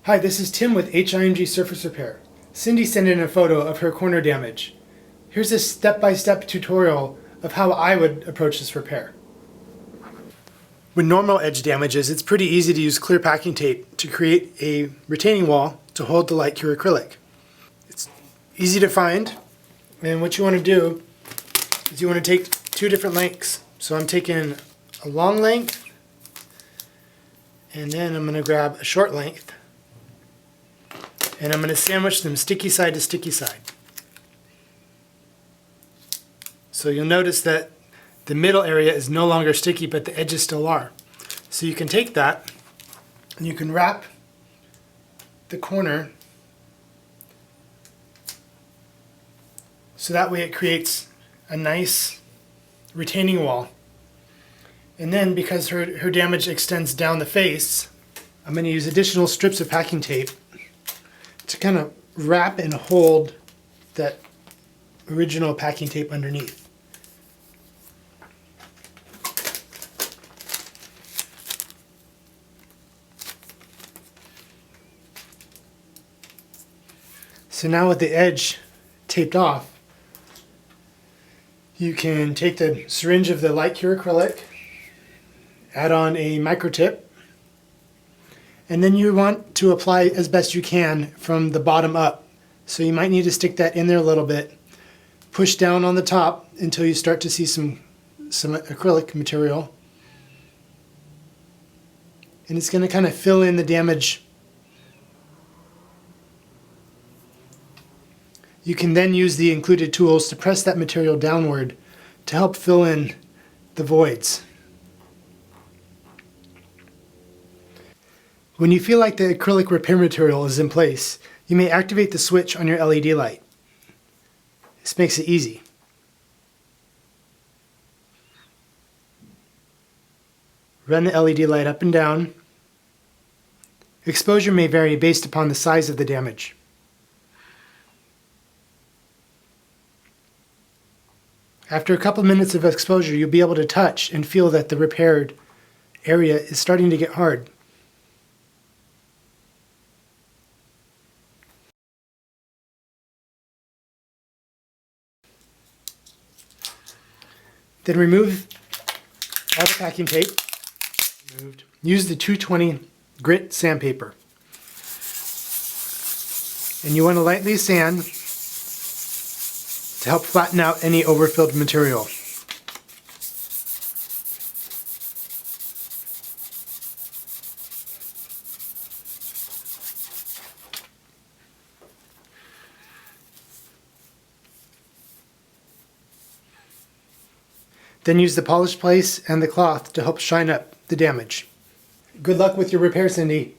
Hi, this is Tim with HIMG Surface Repair. Cindy sent in a photo of her corner damage. Here's a step-by-step tutorial of how I would approach this repair. With normal edge damages, it's pretty easy to use clear packing tape to create a retaining wall to hold the light cure acrylic. It's easy to find, and what you want to do is you want to take two different lengths. So I'm taking a long length, and then I'm going to grab a short length, and I'm going to sandwich them sticky side to sticky side. So you'll notice that the middle area is no longer sticky, but the edges still are. So you can take that and you can wrap the corner so that way it creates a nice retaining wall. And then because her damage extends down the face, I'm going to use additional strips of packing tape to kind of wrap and hold that original packing tape underneath. So now with the edge taped off, you can take the syringe of the light cure acrylic, add on a micro tip, and then you want to apply as best you can from the bottom up. So you might need to stick that in there a little bit, push down on the top until you start to see some acrylic material, and it's going to kind of fill in the damage. You can then use the included tools to press that material downward to help fill in the voids. When you feel like the acrylic repair material is in place, you may activate the switch on your LED light. This makes it easy. Run the LED light up and down. Exposure may vary based upon the size of the damage. After a couple minutes of exposure, you'll be able to touch and feel that the repaired area is starting to get hard. Then remove all the packing tape. Use the 220 grit sandpaper. And you want to lightly sand to help flatten out any overfilled material. Then use the polish place and the cloth to help shine up the damage. Good luck with your repair, Cindy.